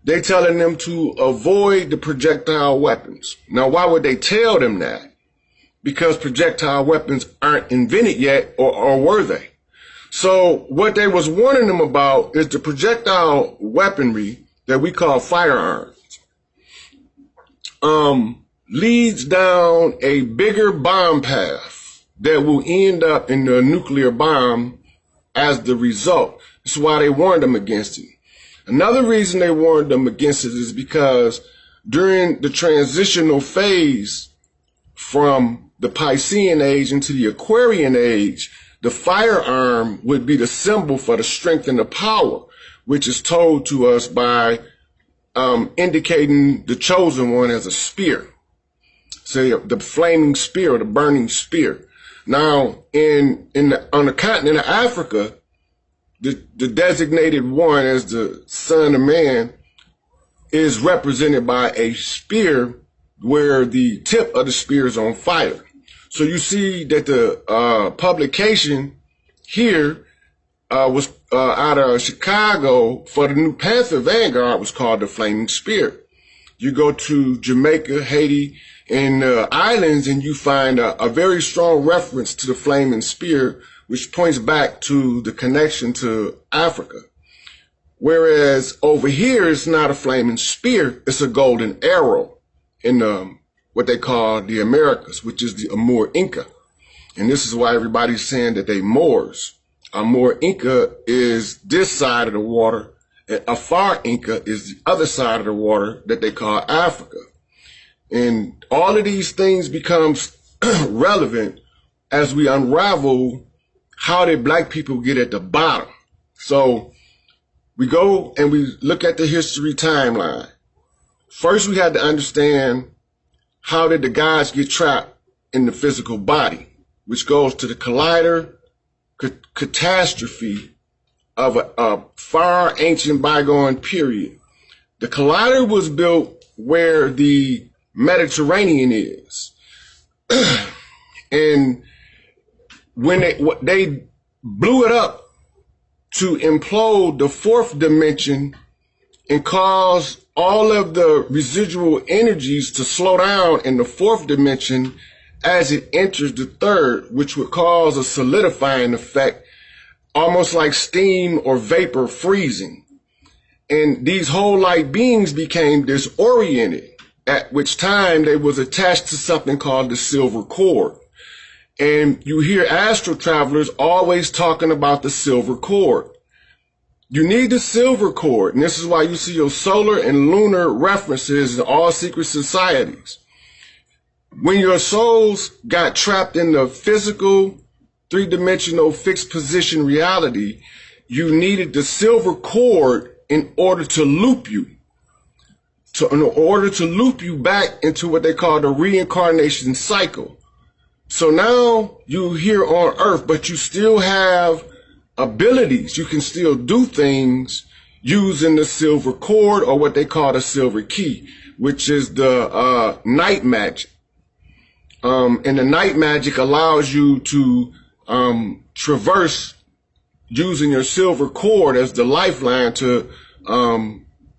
they telling them to avoid the projectile weapons. Now, why would they tell them that? Because projectile weapons aren't invented yet, or were they? So what they was warning them about is the projectile weaponry that we call firearms. Leads down a bigger bomb path that will end up in the nuclear bomb as the result. That's why they warned them against it. Another reason they warned them against it is because during the transitional phase from the Piscean age into the Aquarian age, the firearm would be the symbol for the strength and the power, which is told to us by indicating the chosen one as a spear. Say the flaming spear or the burning spear. Now, on the continent of Africa, the designated one as the Son of Man is represented by a spear where the tip of the spear is on fire. So you see that the publication here was out of Chicago for the new Panther Vanguard was called the Flaming Spear. You go to Jamaica, Haiti, and islands, and you find a very strong reference to the Flaming Spear, which points back to the connection to Africa. Whereas over here, it's not a flaming spear, it's a golden arrow in what they call the Americas, which is the Amur Inca. And this is why everybody's saying that they Moors. Amur Inca is this side of the water, and Afar Inca is the other side of the water that they call Africa. And all of these things becomes relevant as we unravel how did black people get at the bottom. So we go and we look at the history timeline. First, we had to understand how did the gods get trapped in the physical body, which goes to the collider catastrophe of a far ancient bygone period. The collider was built where the Mediterranean is. And when they blew it up to implode the fourth dimension and cause all of the residual energies to slow down in the fourth dimension as it enters the third, which would cause a solidifying effect, almost like steam or vapor freezing. And these whole light beings became disoriented, at which time they was attached to something called the silver cord. And you hear astral travelers always talking about the silver cord. You need the silver cord, and this is why you see your solar and lunar references in all secret societies. When your souls got trapped in the physical, three-dimensional fixed position reality, you needed the silver cord in order to loop you. In order to loop you back into what they call the reincarnation cycle. So now you're here on earth, but you still have abilities. You can still do things using the silver cord or what they call the silver key, which is the night magic. And the night magic allows you to traverse using your silver cord as the lifeline to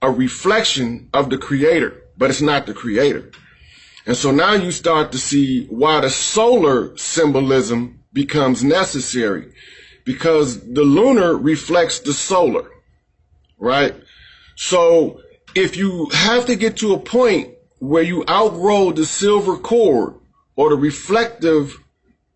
a reflection of the creator, but it's not the creator. And so now you start to see why the solar symbolism becomes necessary, because the lunar reflects the solar, right? So if you have to get to a point where you outgrow the silver cord or the reflective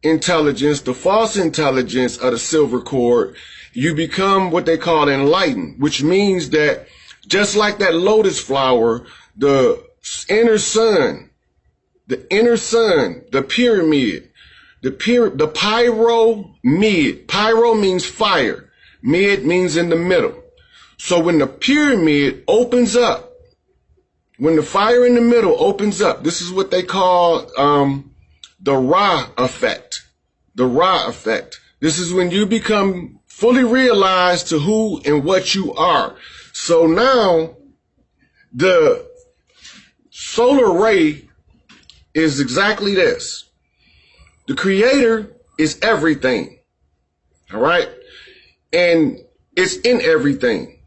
intelligence, the false intelligence of the silver cord, you become what they call enlightened, which means that just like that lotus flower, the inner sun, the pyramid, the pyramid, pyro means fire, mid means in the middle. So when the pyramid opens up, when the fire in the middle opens up, this is what they call the Ra effect. The Ra effect. This is when you become fully realized to who and what you are. So now the solar ray is exactly this. The creator is everything. All right. And it's in everything.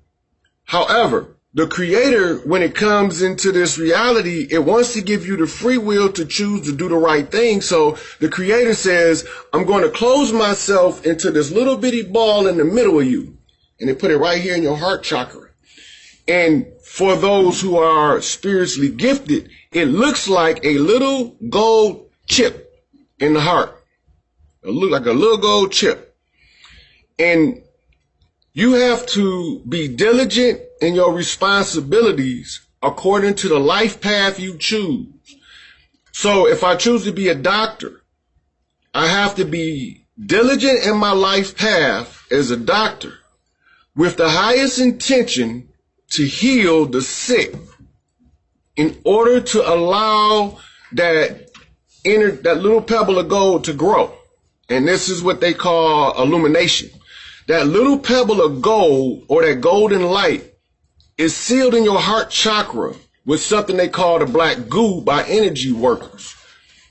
However, the creator, when it comes into this reality, it wants to give you the free will to choose to do the right thing. So the creator says, I'm going to close myself into this little bitty ball in the middle of you. And they put it right here in your heart chakra. And for those who are spiritually gifted, it looks like a little gold chip in the heart. It looks like a little gold chip. And you have to be diligent in your responsibilities according to the life path you choose. So if I choose to be a doctor, I have to be diligent in my life path as a doctor with the highest intention to heal the sick in order to allow that little pebble of gold to grow. And this is what they call illumination. That little pebble of gold, or that golden light, is sealed in your heart chakra with something they call the black goo by energy workers,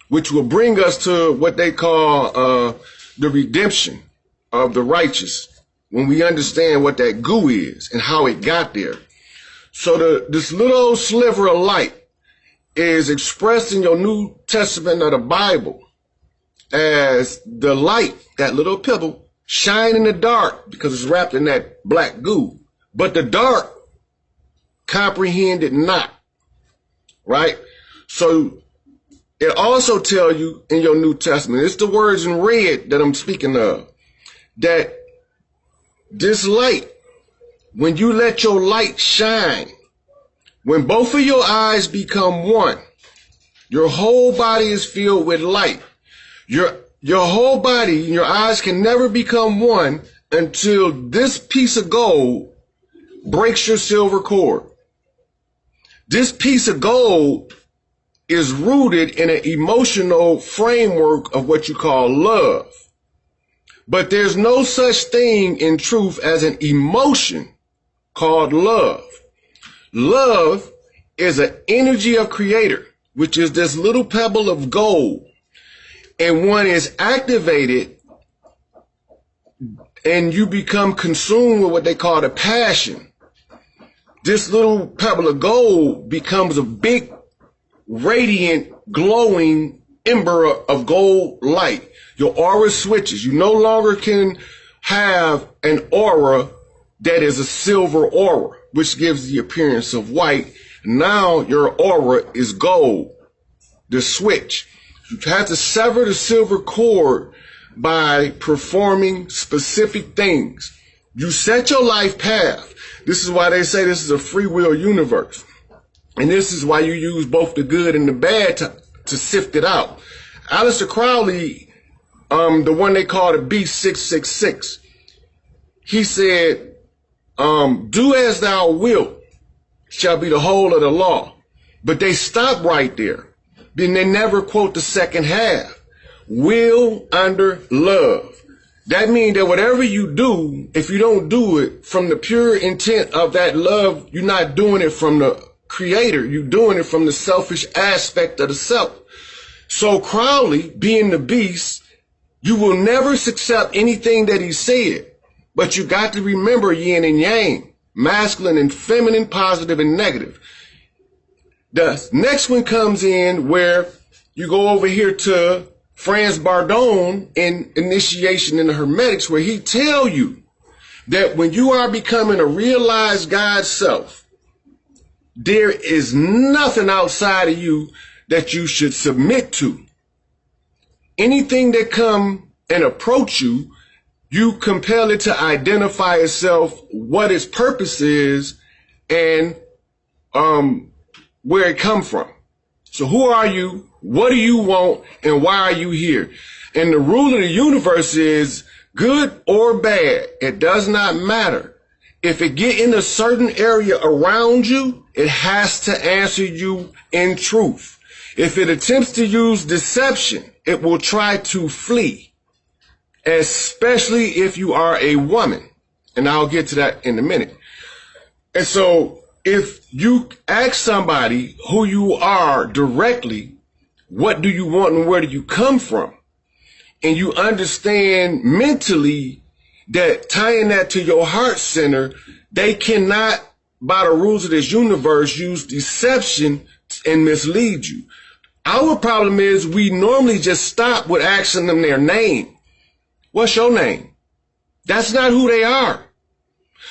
which will bring us to what they call the redemption of the righteous, when we understand what that goo is and how it got there. So this little sliver of light is expressed in your New Testament of the Bible as the light, that little pebble, shine in the dark because it's wrapped in that black goo. But the dark comprehend it not, right? So it also tells you in your New Testament, it's the words in red that I'm speaking of, that this light, when you let your light shine, when both of your eyes become one, your whole body is filled with light. Your whole body and your eyes can never become one until this piece of gold breaks your silver cord. This piece of gold is rooted in an emotional framework of what you call love. But there's no such thing in truth as an emotion called love. Love is an energy of creator, which is this little pebble of gold. And one is activated and you become consumed with what they call the passion. This little pebble of gold becomes a big, radiant, glowing ember of gold light. Your aura switches. You no longer can have an aura that is a silver aura, which gives the appearance of white. Now your aura is gold, the switch. You have to sever the silver cord by performing specific things. You set your life path. This is why they say this is a free will universe. And this is why you use both the good and the bad to sift it out. Aleister Crowley, the one they call the B666, he said, do as thou wilt shall be the whole of the law. But they stop right there. Then they never quote the second half. Will under love. That means that whatever you do, if you don't do it from the pure intent of that love, you're not doing it from the creator. You're doing it from the selfish aspect of the self. So Crowley, being the beast, you will never accept anything that he said. But you got to remember yin and yang, masculine and feminine, positive and negative. The next one comes in where you go over here to Franz Bardon in Initiation in the Hermetics, where he tell you that when you are becoming a realized God self, there is nothing outside of you that you should submit to. Anything that come and approach you, you compel it to identify itself, what its purpose is, and where it come from. So who are you? What do you want? And why are you here? And the rule of the universe is good or bad. It does not matter. If it get in a certain area around you, it has to answer you in truth. If it attempts to use deception, it will try to flee, especially if you are a woman. And I'll get to that in a minute. And so if you ask somebody who you are directly, what do you want and where do you come from? And you understand mentally that tying that to your heart center, they cannot by the rules of this universe, use deception and mislead you. Our problem is we normally just stop with asking them their name. What's your name? That's not who they are.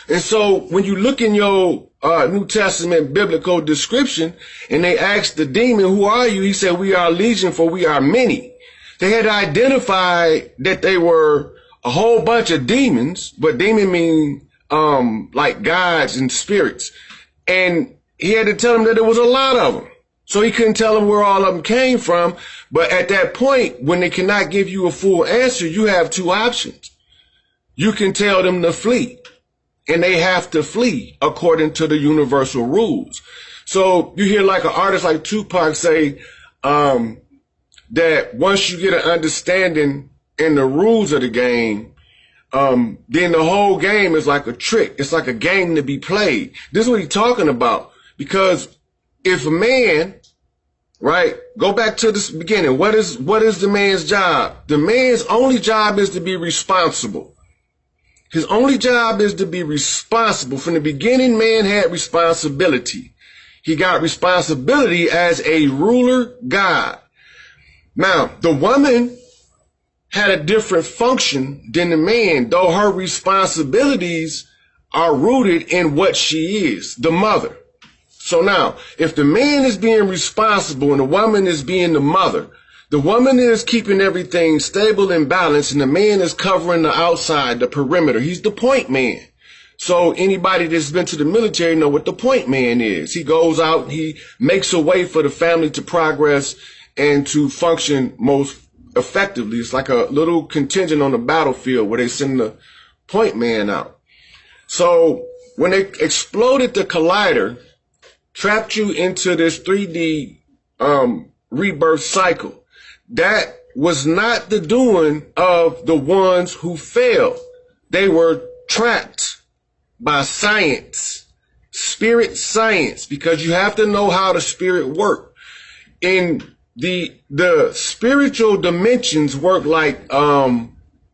And so when you look in your New Testament biblical description and they asked the demon, who are you? He said, we are legion, for we are many. They had identified that they were a whole bunch of demons, but demon mean like gods and spirits. And he had to tell them that there was a lot of them. So he couldn't tell them where all of them came from. But at that point, when they cannot give you a full answer, you have two options. You can tell them to flee, and they have to flee according to the universal rules. So you hear like an artist like Tupac say that once you get an understanding in the rules of the game, then the whole game is like a trick. It's like a game to be played. This is what he's talking about. Because if a man, right, go back to the beginning, what is the man's job? The man's only job is to be responsible. His only job is to be responsible. From the beginning, man had responsibility. He got responsibility as a ruler god. Now, the woman had a different function than the man, though her responsibilities are rooted in what she is, the mother. So now, if the man is being responsible and the woman is being the mother, the woman is keeping everything stable and balanced, and the man is covering the outside, the perimeter. He's the point man. So anybody that's been to the military know what the point man is. He goes out, he makes a way for the family to progress and to function most effectively. It's like a little contingent on the battlefield where they send the point man out. So when they exploded the collider, trapped you into this 3D rebirth cycle, that was not the doing of the ones who failed. They were trapped by science, spirit science, because you have to know how the spirit works. In the spiritual dimensions work like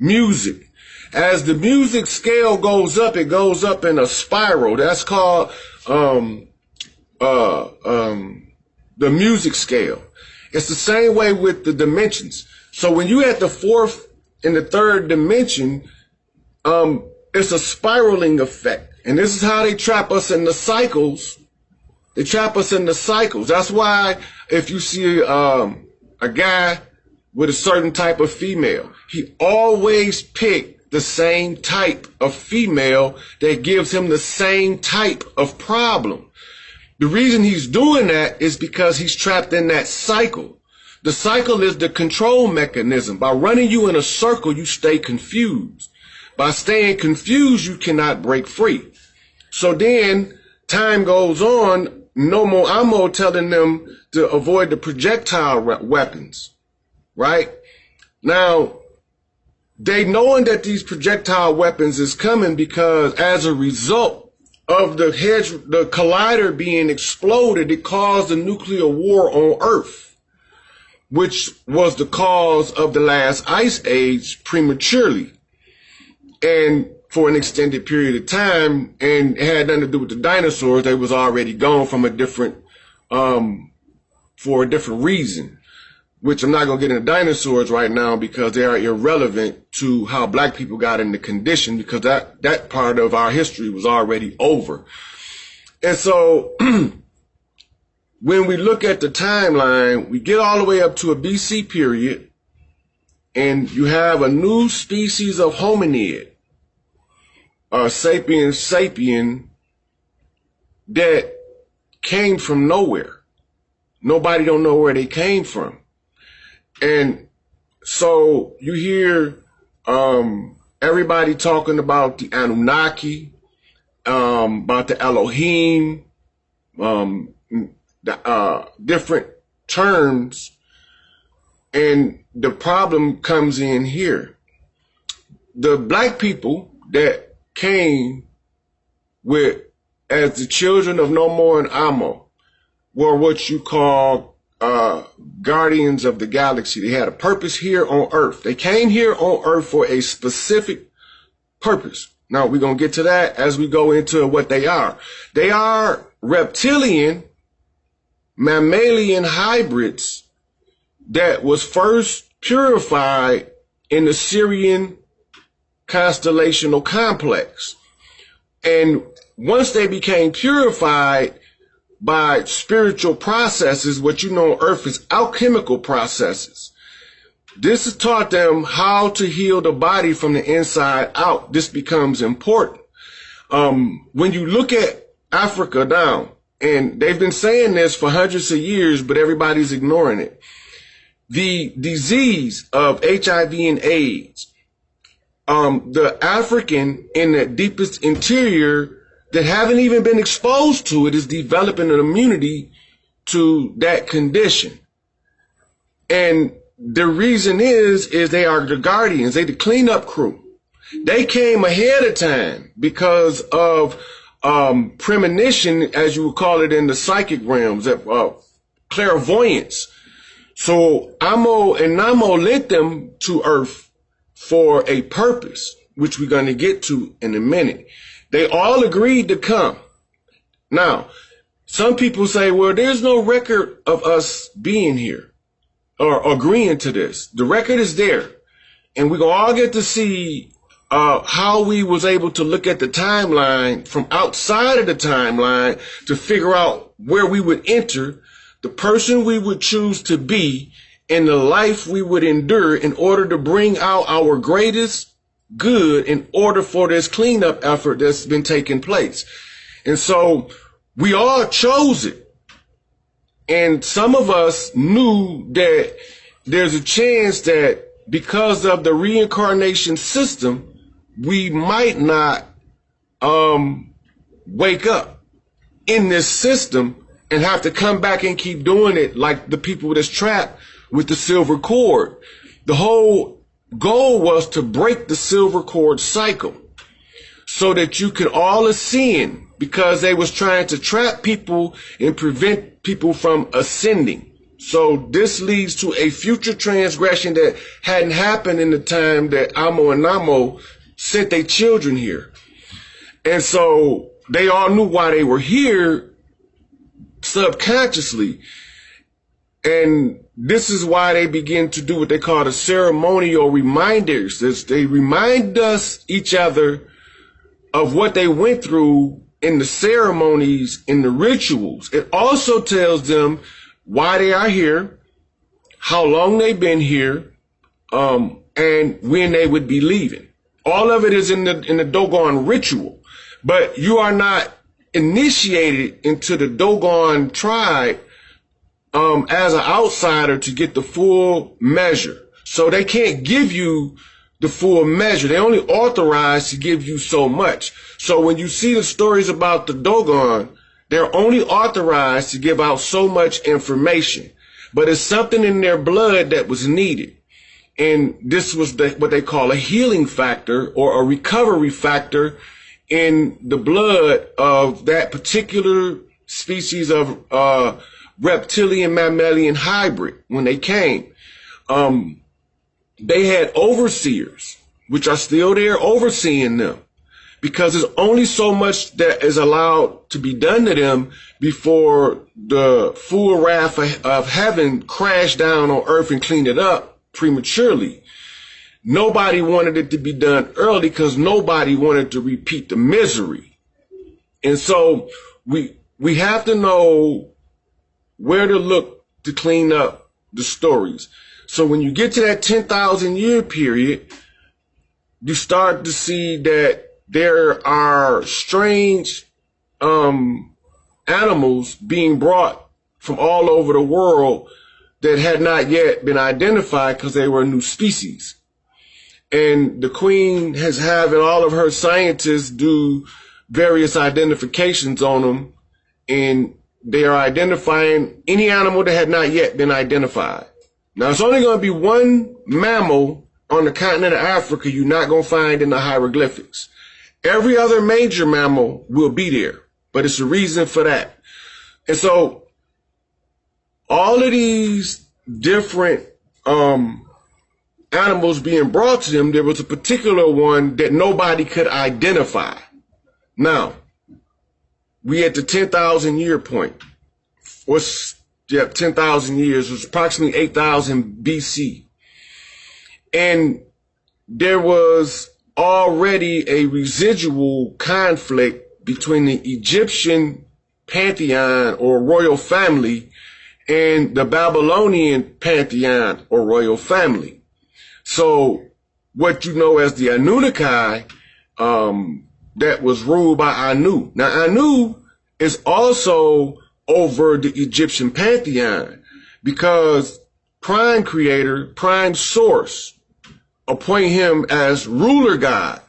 music. As the music scale goes up, it goes up in a spiral. That's called the music scale. It's the same way with the dimensions. So when you at the fourth and the third dimension, it's a spiraling effect. And this is how they trap us in the cycles. They trap us in the cycles. That's why if you see a guy with a certain type of female, he always pick the same type of female that gives him the same type of problem. The reason he's doing that is because he's trapped in that cycle. The cycle is the control mechanism. By running you in a circle, you stay confused. By staying confused, you cannot break free. So then time goes on, no more ammo telling them to avoid the projectile weapons, right? Now, they knowing that these projectile weapons is coming because as a result of the collider being exploded, it caused a nuclear war on Earth, which was the cause of the last ice age prematurely and for an extended period of time, and it had nothing to do with the dinosaurs. They was already gone from a different, for a different reason, which I'm not going to get into dinosaurs right now because they are irrelevant to how black people got in the condition, because that part of our history was already over. And so when we look at the timeline, we get all the way up to a BC period, and you have a new species of hominid, sapien, that came from nowhere. Nobody don't know where they came from. And so you hear everybody talking about the Anunnaki, about the Elohim, different terms, and the problem comes in here. The black people that came with as the children of No More and Amo were what you call guardians of the galaxy. They had a purpose here on Earth. They came here on Earth for a specific purpose. Now, we're going to get to that as we go into what they are. They are reptilian, mammalian hybrids that was first purified in the Syrian constellational complex. And once they became purified by spiritual processes, what you know on Earth is alchemical processes, this has taught them how to heal the body from the inside out. This becomes important. When you look at Africa now, and they've been saying this for hundreds of years, but everybody's ignoring it. The disease of HIV and AIDS, the African in the deepest interior that haven't even been exposed to it is developing an immunity to that condition. And the reason is they are the guardians, they the cleanup crew. They came ahead of time because of premonition, as you would call it in the psychic realms, clairvoyance. So Amo and Namo led them to Earth for a purpose, which we're going to get to in a minute. They all agreed to come. Now, some people say, well, there's no record of us being here or agreeing to this. The record is there, and we're going to all get to see how we was able to look at the timeline from outside of the timeline to figure out where we would enter, the person we would choose to be, and the life we would endure in order to bring out our greatest good in order for this cleanup effort that's been taking place. And so we all chose it. And some of us knew that there's a chance that because of the reincarnation system, we might not wake up in this system and have to come back and keep doing it like the people that's trapped with the silver cord. The whole goal was to break the silver cord cycle so that you could all ascend, because they was trying to trap people and prevent people from ascending. So this leads to a future transgression that hadn't happened in the time that Amo and Namo sent their children here. And so they all knew why they were here subconsciously. And this is why they begin to do what they call the ceremonial reminders. They remind us, each other, of what they went through in the ceremonies, in the rituals. It also tells them why they are here, how long they've been here, and when they would be leaving. All of it is in the Dogon ritual, but you are not initiated into the Dogon tribe as an outsider to get the full measure. So they can't give you the full measure. They only authorize to give you so much. So when you see the stories about the Dogon, they're only authorized to give out so much information, but it's something in their blood that was needed. And this was what they call a healing factor or a recovery factor in the blood of that particular species of reptilian mammalian hybrid. When they came, they had overseers, which are still there overseeing them, because there's only so much that is allowed to be done to them before the full wrath of heaven crashed down on earth and cleaned it up prematurely. Nobody wanted it to be done early because nobody wanted to repeat the misery. And so we have to know where to look to clean up the stories. So when you get to that 10,000 year period, you start to see that there are strange animals being brought from all over the world that had not yet been identified because they were a new species. And the queen has having all of her scientists do various identifications on them, and they are identifying any animal that had not yet been identified. Now, it's only going to be one mammal on the continent of Africa you're not going to find in the hieroglyphics. Every other major mammal will be there, but it's a reason for that. And so all of these different animals being brought to them, there was a particular one that nobody could identify. Now, we at the 10,000 year point. What's 10,000 years? It was approximately 8,000 BC. And there was already a residual conflict between the Egyptian pantheon or royal family and the Babylonian pantheon or royal family. So what you know as the Anunnaki, that was ruled by Anu. Now Anu is also over the Egyptian pantheon because prime creator, prime source, appoint him as ruler god.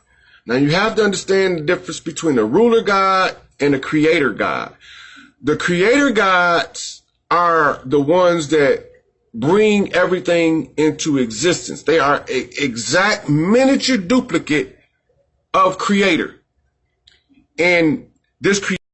Now you have to understand the difference between a ruler god and a creator god. The creator gods are the ones that bring everything into existence. They are an exact miniature duplicate of creator. And this